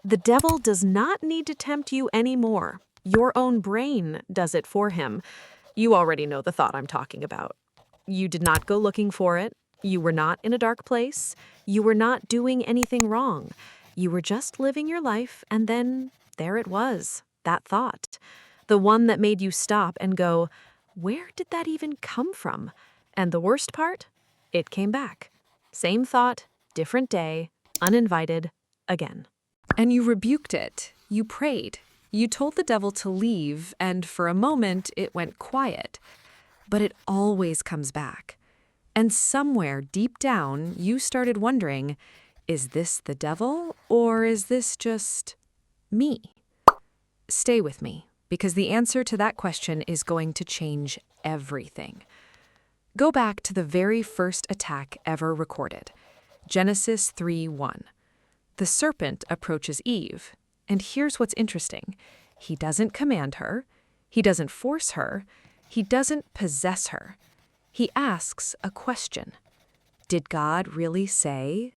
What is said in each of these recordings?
The devil does not need to tempt you anymore. Your own brain does it for him. You already know the thought I'm talking about. You did not go looking for it. You were not in a dark place. You were not doing anything wrong. You were just living your life, and then there it was, that thought. The one that made you stop and go, where did that even come from? And the worst part? It came back. Same thought, different day, uninvited, again. And you rebuked it. You prayed. You told the devil to leave, and for a moment it went quiet. But it always comes back. And somewhere deep down, you started wondering, is this the devil, or is this just me? Stay with me, because the answer to that question is going to change everything. Go back to the very first attack ever recorded, Genesis 3:1. The serpent approaches Eve, and here's what's interesting. He doesn't command her, he doesn't force her, he doesn't possess her. He asks a question. Did God really say?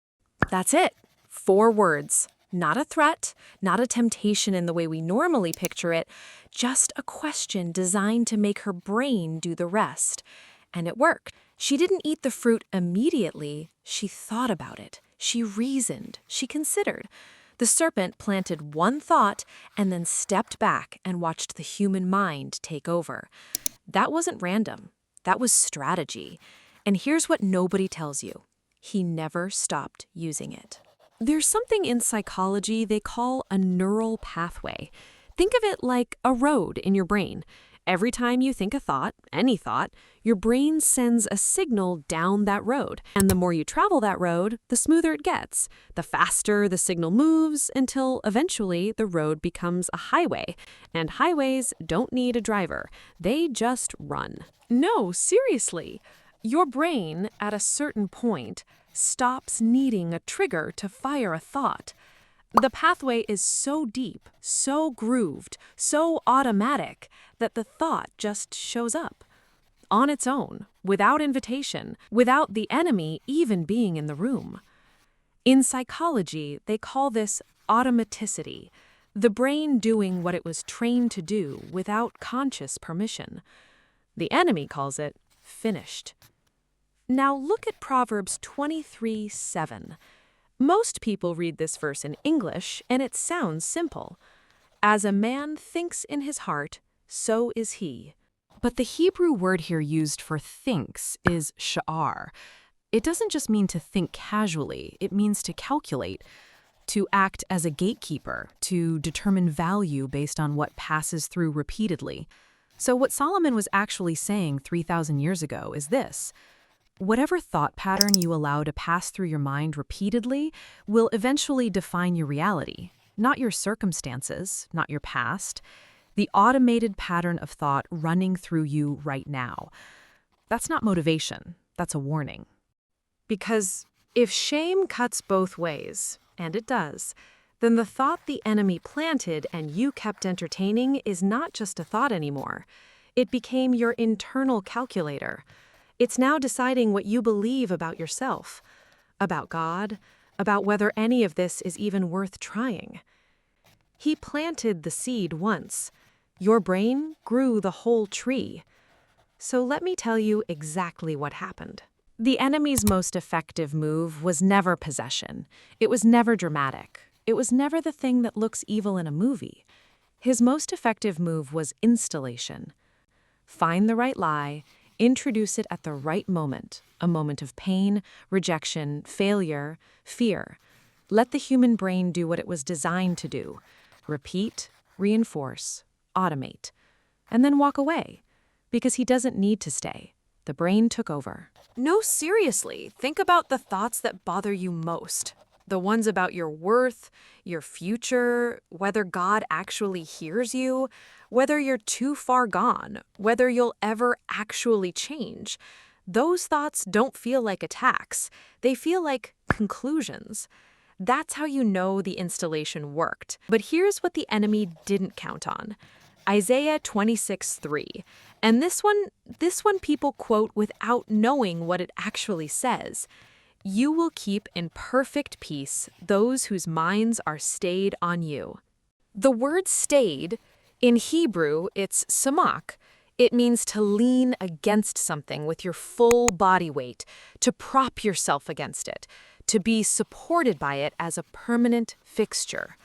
That's it. 4 words. Not a threat, not a temptation in the way we normally picture it, just a question designed to make her brain do the rest. And it worked. She didn't eat the fruit immediately. She thought about it. She reasoned. She considered. The serpent planted one thought and then stepped back and watched the human mind take over. That wasn't random. That was strategy. And here's what nobody tells you. He never stopped using it. There's something in psychology they call a neural pathway. Think of it like a road in your brain. Every time you think a thought, any thought, your brain sends a signal down that road. And the more you travel that road, the smoother it gets. The faster the signal moves until eventually the road becomes a highway. And highways don't need a driver. They just run. No, seriously. Your brain, at a certain point, stops needing a trigger to fire a thought. The pathway is so deep, so grooved, so automatic that the thought just shows up. On its own, without invitation, without the enemy even being in the room. In psychology, they call this automaticity, the brain doing what it was trained to do without conscious permission. The enemy calls it finished. Now look at Proverbs 23:7. Most people read this verse in English, and it sounds simple. As a man thinks in his heart, so is he. But the Hebrew word here used for thinks is sha'ar. It doesn't just mean to think casually, it means to calculate, to act as a gatekeeper, to determine value based on what passes through repeatedly. So what Solomon was actually saying 3,000 years ago is this. Whatever thought pattern you allow to pass through your mind repeatedly will eventually define your reality, not your circumstances, not your past, the automated pattern of thought running through you right now. That's not motivation, that's a warning. Because if shame cuts both ways, and it does, then the thought the enemy planted and you kept entertaining is not just a thought anymore. It became your internal calculator. It's now deciding what you believe about yourself, about God, about whether any of this is even worth trying. He planted the seed once. Your brain grew the whole tree. So let me tell you exactly what happened. The enemy's most effective move was never possession. It was never dramatic. It was never the thing that looks evil in a movie. His most effective move was installation. Find the right lie, introduce it at the right moment, a moment of pain, rejection, failure, fear. Let the human brain do what it was designed to do. Repeat, reinforce, automate. And then walk away, because he doesn't need to stay. The brain took over. No, seriously, think about the thoughts that bother you most. The ones about your worth, your future, whether God actually hears you, whether you're too far gone, whether you'll ever actually change. Those thoughts don't feel like attacks. They feel like conclusions. That's how you know the installation worked. But here's what the enemy didn't count on. Isaiah 26:3. And this one people quote without knowing what it actually says. You will keep in perfect peace those whose minds are stayed on you. The word stayed, in Hebrew, it's samak. It means to lean against something with your full body weight, to prop yourself against it, to be supported by it as a permanent fixture.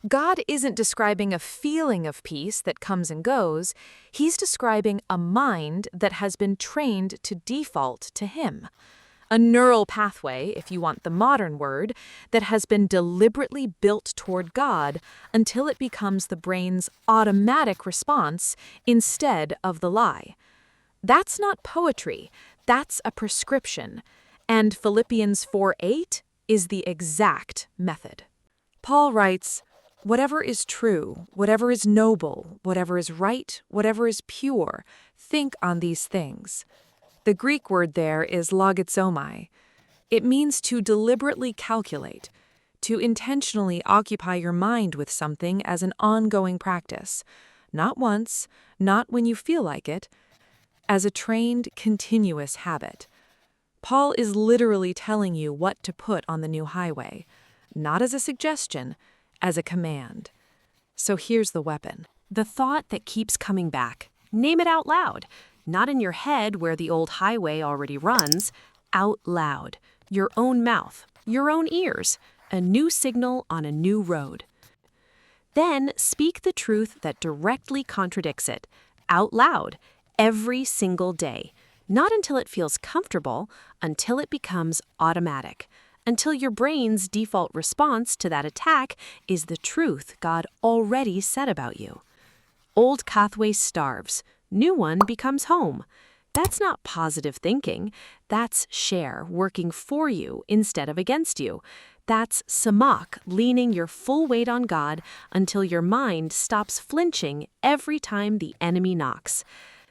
God isn't describing a feeling of peace that comes and goes. He's describing a mind that has been trained to default to Him. A neural pathway, if you want the modern word, that has been deliberately built toward God until it becomes the brain's automatic response instead of the lie. That's not poetry, that's a prescription. And Philippians 4:8 is the exact method. Paul writes, "Whatever is true, whatever is noble, whatever is right, whatever is pure, think on these things." The Greek word there is logizomai. It means to deliberately calculate, to intentionally occupy your mind with something as an ongoing practice, not once, not when you feel like it, as a trained, continuous habit. Paul is literally telling you what to put on the new highway, not as a suggestion, as a command. So here's the weapon. The thought that keeps coming back. Name it out loud. Not in your head where the old highway already runs. Out loud. Your own mouth. Your own ears. A new signal on a new road. Then speak the truth that directly contradicts it. Out loud. Every single day. Not until it feels comfortable, until it becomes automatic. Until your brain's default response to that attack is the truth God already said about you. Old pathway starves. New one becomes home. That's not positive thinking. That's Sha'ar working for you instead of against you. That's Samak leaning your full weight on God until your mind stops flinching every time the enemy knocks.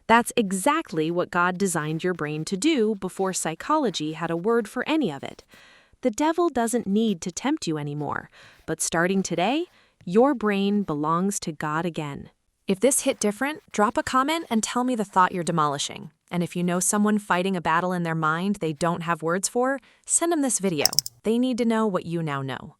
That's exactly what God designed your brain to do before psychology had a word for any of it. The devil doesn't need to tempt you anymore, but starting today, your brain belongs to God again. If this hit different, drop a comment and tell me the thought you're demolishing. And if you know someone fighting a battle in their mind they don't have words for, send them this video. They need to know what you now know.